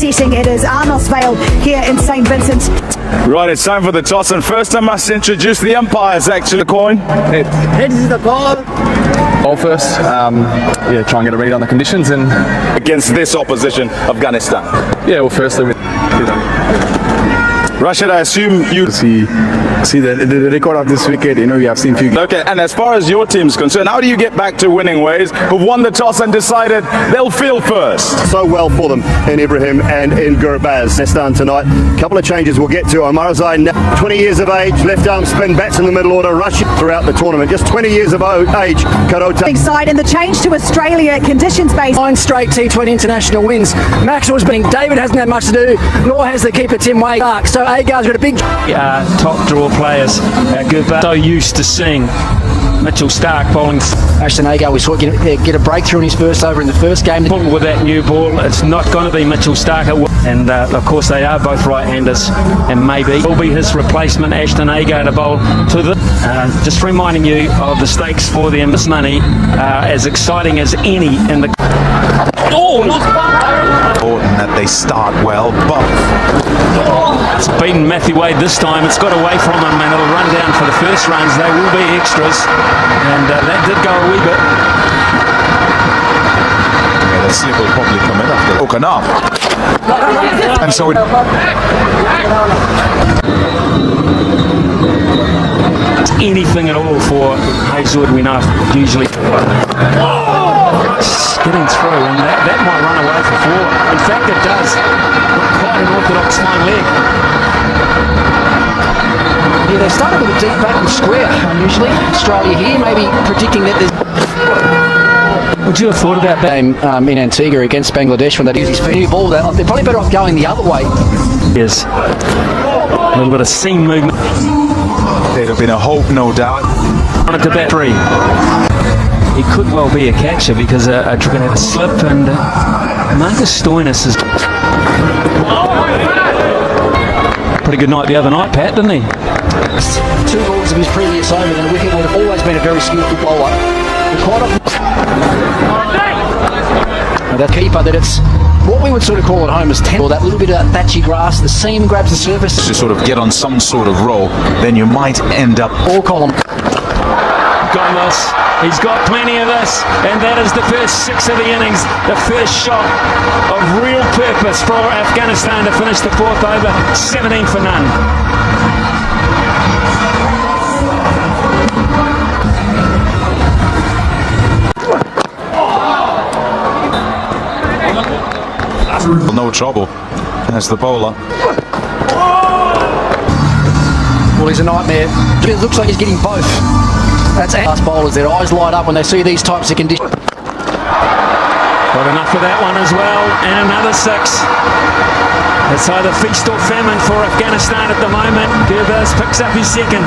setting. It is Arnosvale here in St Vincent. Right, it's time for the toss, and first I must introduce the umpires. Actually, the coin. Heads is the ball. Ball first. Yeah, try and get a read on the conditions and Against this opposition, Afghanistan. yeah. Well, firstly, Rashid, I assume you. See the record of this wicket, you know, we have seen few. Okay, and as far as your team's concerned, how do you get back to winning ways? Who've won the toss and decided they'll field first. So well for them in Ibrahim and in Gurbaz. That's done tonight. Couple of changes we'll get to. Omarzai, 20 years of age, left arm spin, bats in the middle order, rushing throughout the tournament. Just 20 years of age. Karota. Big side in the change to Australia, conditions based. 9 straight T20 international wins. Maxwell's been. David hasn't had much to do, nor has the keeper Tim Wade. So Agar's got a big. Top draw players. So used to seeing Mitchell Starc bowling. Ashton Agar, we saw get a breakthrough in his first over in the first game. With that new ball, it's not going to be Mitchell Starc. And of course, they are both right-handers, and maybe will be his replacement, Ashton Agar, to bowl to the. Just reminding you of the stakes for them. This money as exciting as any in the. Oh, not Important that they start well, but it's beaten Matthew Wade this time. It's got away from him, and it'll run down for the first runs. They will be extras, and that did go a wee bit. yeah, the slip will probably come in after broken up. And so it. Anything at all for Hazelwood, we know usually getting through, and that might run away for 4. In fact, it does. Not quite an orthodox fine leg. Yeah, they started with a deep back and square. Unusually, Australia here, maybe predicting that there's. Would you have thought about that? Game in Antigua against Bangladesh when they use his new ball. They're probably better off going the other way. Yes. A little bit of seam movement. There'd have been a hope, no doubt. On it to bat 3. He could well be a catcher because a trigger had a slip, and Marcus Stoinis is pretty good night the other night, Pat, didn't he? 2 balls of his previous over, and Wicket would have always been a very skillful bowler. Quite often, that keeper, that it's what we would sort of call at home as 10, or that little bit of thatchy grass, the seam grabs the surface. To sort of get on some sort of roll, then you might end up. All column. Gomez, he's got plenty of this, and that is the first 6 of the innings, the first shot of real purpose for Afghanistan to finish the 4th over, 17 for none. No trouble as the bowler. Well, he's a nightmare. It looks like he's getting both. That's fast bowlers. Their eyes light up when they see these types of conditions. Got enough of that one as well, and another 6. It's either feast or famine for Afghanistan at the moment. Gurbaz picks up his 2nd.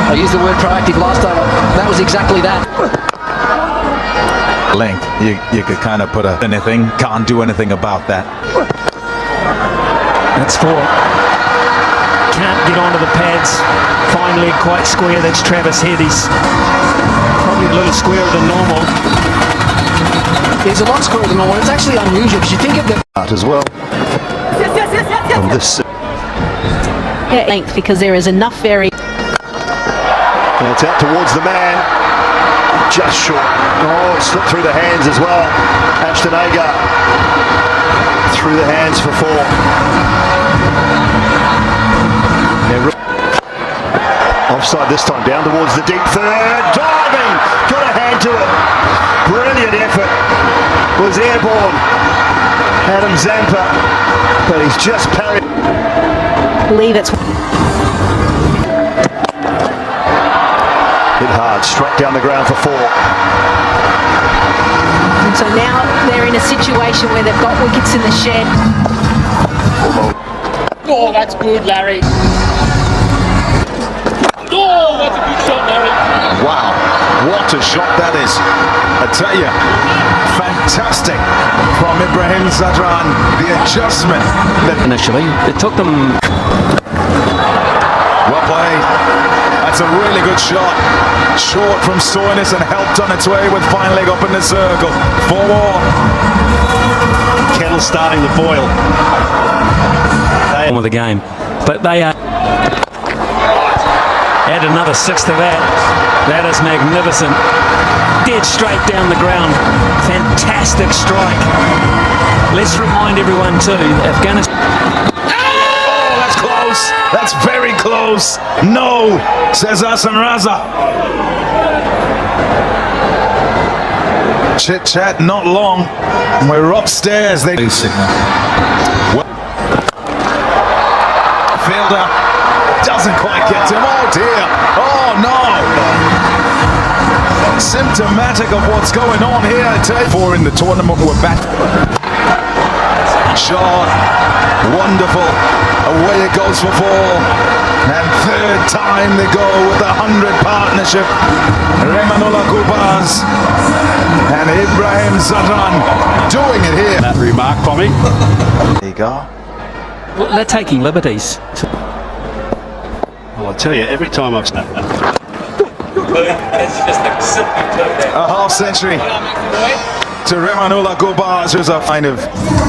I used the word proactive last over. That was exactly that. Length, you could kind of put anything, can't do anything about that. That's 4. Can't get onto the pads. Fine leg, quite square. That's Travis Head. He's probably a little squarer than normal. He's a lot squarer than normal. It's actually unusual because you think of the As well. From this. Length, because there is enough very. And it's out towards the man. Just short. Oh, it slipped through the hands as well. Ashton Agar through the hands for 4. Offside this time, down towards the deep third. Diving! Got a hand to it. Brilliant effort. Was airborne. Adam Zampa. But he's just parried. Believe it's. Hit hard, straight down the ground for 4. And so now they're in a situation where they've got wickets in the shed. Oh, that's good, Larry. Oh, that's a good shot, Larry. Wow, what a shot that is. I tell you, fantastic from Ibrahim Zadran. The adjustment. Initially, it took them. Well played. That's a really good shot. Short from Stoinis and helped on its way with fine leg up in the circle. 4 more. Kettle kettle's starting to boil. Of the game, but they add another 6 to that. That is magnificent. Dead straight down the ground. Fantastic strike. Let's remind everyone too, Afghanistan. Oh, that's close. That's very close. No, says Hassan Raza. Chit chat, not long. We're upstairs. They fielder doesn't quite get to him. Oh dear. Oh no. Symptomatic of what's going on here. Four in the tournament. We're back. Shot. Wonderful. Away it goes for 4. And third time they go with the 100 partnership. Remanullah Gubaz and Ibrahim Zadran doing it here. That remark by me. There you go. Well, they're taking liberties. Well, I tell you, every time I've snapped that. A half century to Remanullah Gubaz, who's a kind of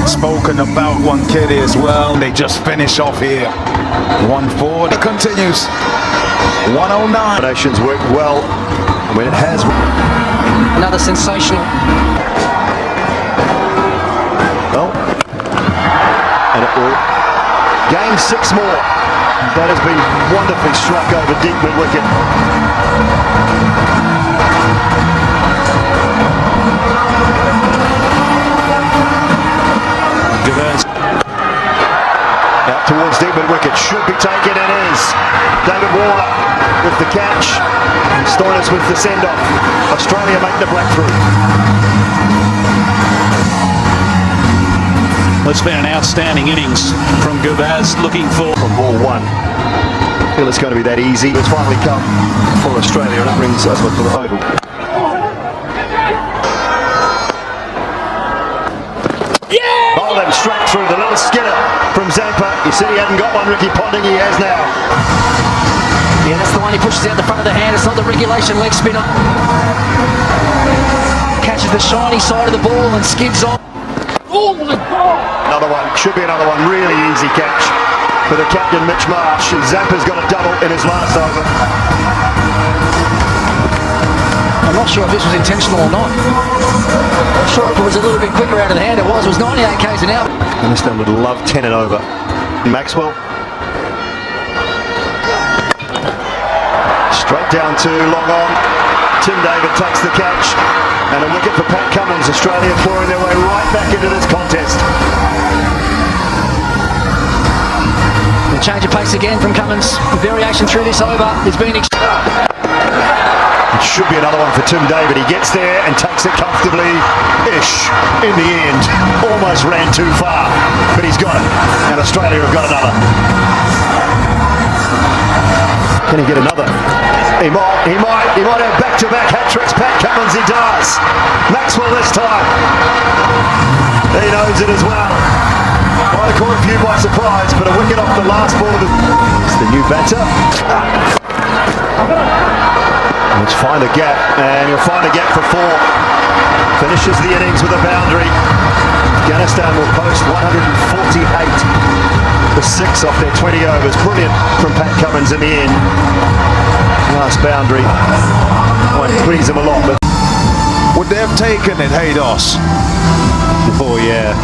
spoken about one kid as well. They just finish off here. 1-4. It continues. 109. Nations worked well. I mean, it has. Another sensational. Well, and it will gain 6 more. That has been wonderfully struck over deep mid-wicket. Out towards deep mid-wicket, should be taken, and is. David Warner with the catch. Stoinis with the send-off. Australia make the breakthrough. It's been an outstanding innings from Gubaz, looking for From ball 1. I feel it's going to be that easy. It's finally come for Australia, and it brings us to the oval. Oh, them straight through the little skinner from Zampa. You said he hadn't got one, Ricky Ponting, he has now. Yeah, that's the one he pushes out the front of the hand. It's not the regulation leg spinner. Catches the shiny side of the ball and skids on. Oh my God! Another one, should be another one, really easy catch for the captain Mitch Marsh. Zampa's got a double in his last over. I'm not sure if this was intentional or not. I'm sure if it was a little bit quicker out of the hand, it was 98 k's an hour. Afghanistan would love 10 and over. Maxwell. Straight down to long on. Tim David takes the catch. And a wicket for Pat Cummins. Australia clawing their way right back into this contest. The change of pace again from Cummins. The variation through this over has been It should be another one for Tim David. He gets there and takes it comfortably-ish in the end. Almost ran too far, but he's got it. And Australia have got another. Can he get another? He might have back-to-back hat-tricks. Pat Cummins, he does. Maxwell this time. He knows it as well. Might have caught a few by surprise, but a wicket off the last ball. It's the new batter. Let's find a gap, and he'll find a gap for 4. Finishes the innings with a boundary. Afghanistan will post 148. The 6 off their 20 overs. Brilliant from Pat Cummins in the end. Last boundary. Won't please him a lot, but would they have taken it, Haydos? Oh yeah,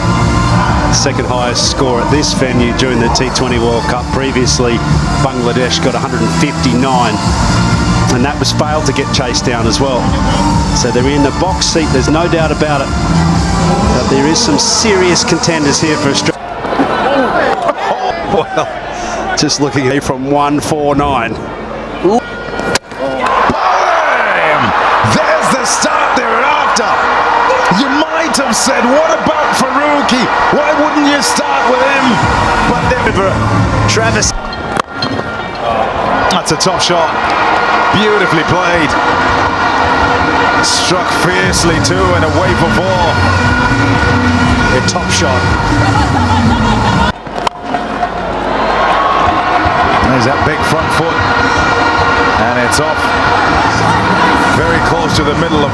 second highest score at this venue during the T20 World Cup. Previously, Bangladesh got 159, and that was failed to get chased down as well. So they're in the box seat, there's no doubt about it. But there is some serious contenders here for Australia. Well, just looking here from 149. There's the start they're after. You might have said, what about Faruqi? Why wouldn't you start with him? But then Travis. That's a top shot. Beautifully played. Struck fiercely too and away for 4. A top shot. There's that big front foot. And it's off. Very close to the middle of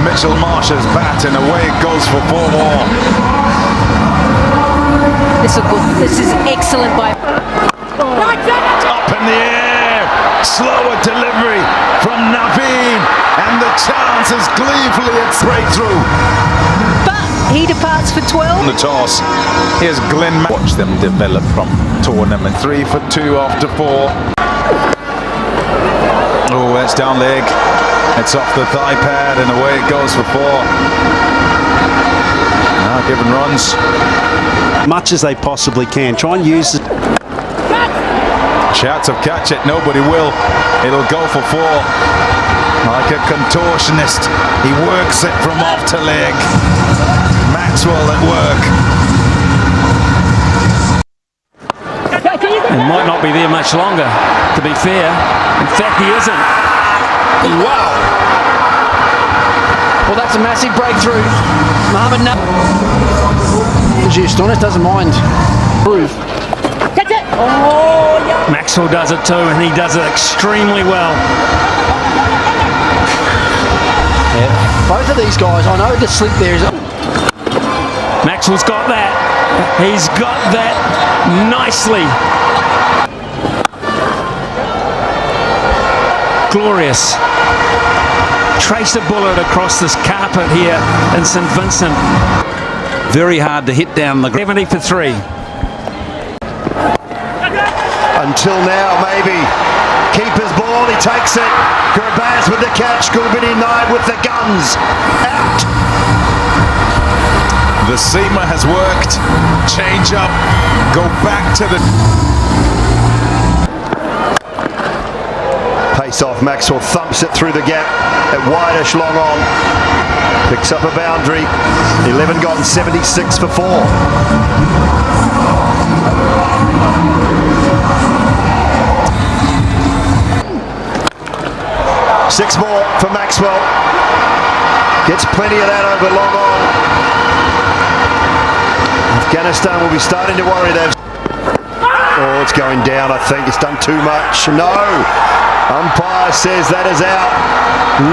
Mitchell Marsh's bat, and away it goes for 4 more. This is excellent by... Up in the air, slower delivery from Naveen, and the chance is gleefully its breakthrough. But he departs for 12. The toss. Here's Glenn. Watch them develop from tournament 3 for 2 after 4. Oh, that's down leg. It's off the thigh pad and away it goes for 4. Now given runs. Much as they possibly can. Try and use it. Shouts of catch it, nobody will. It'll go for 4. Like a contortionist, he works it from off to leg. Maxwell at work. And might not be there much longer, to be fair. In fact, he isn't. Wow. Well, that's a massive breakthrough. Mohammed Giustonis doesn't mind. Prove. Maxwell does it too, and he does it extremely well. Yeah. Both of these guys, I know the slip there is... Maxwell's got that. He's got that nicely. Glorious. Trace a bullet across this carpet here in St Vincent. Very hard to hit down the ground. 70 for 3. Until now, maybe. Keeper's ball, he takes it. Gurbaz with the catch. Gulbini Knight with the guns. Out. The seamer has worked. Change up. Go back to the... Pace off, Maxwell thumps it through the gap at Whitish, long on. Picks up a boundary. 11 gone, 76 for 4. 6 more for Maxwell. Gets plenty of that over long on. Afghanistan will be starting to worry. Oh, it's going down, I think. It's done too much. No. Umpire says that is out.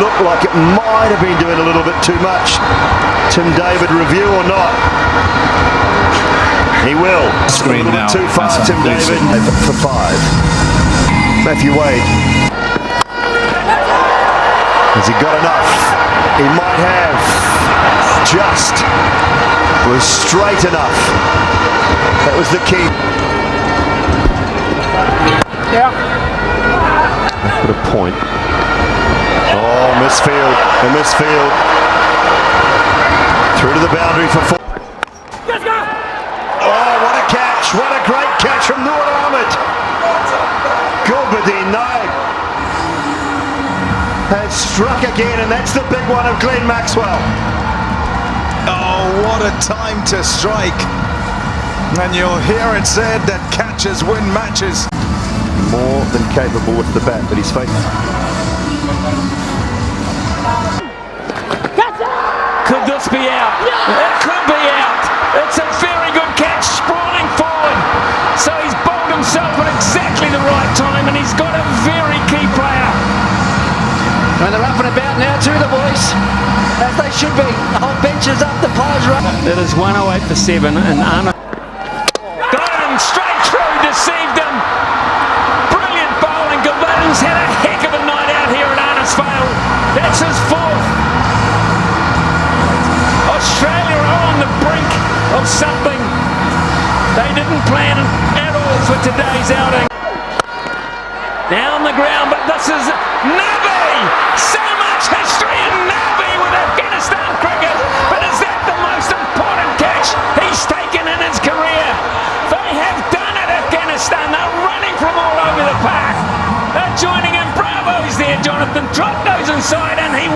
Looked like it might have been doing a little bit too much. Tim David review or not? He will. Screen now. Too far, Tim David. For 5. Matthew Wade. Has he got enough? He might have. Just was straight enough. That was the key. Yeah. Put a point. Oh, misfield. A misfield. Through to the boundary for 4. Oh, what a catch. What a great catch from Noor Ahmed. Gulbadeen Naib has struck again, and that's the big one of Glenn Maxwell. Oh, what a time to strike. And you'll hear it said that catches win matches. More than capable with the bat, but he's facing. Could this be out? It could be out. It's a very good catch, sprawling forward. So he's bowled himself at exactly the right time, and he's got a very key player. And they're up and about now too, the boys, as they should be. The whole bench is up, the pies run. It is 108 for 7, and Arnold got him straight through, deceived him. Brilliant bowling. Gavon's had a heck of a night out here at Arnisvale. That's his 4th. Australia are on the brink of something they didn't plan at all for today's outing. Now on the ground, but this is Nabi! So much history in Nabi with Afghanistan cricket, but is that the most important catch he's taken in his career? They have done it, Afghanistan. They're running from all over the park. They're joining him. Bravo's there, Jonathan. Trott goes inside and he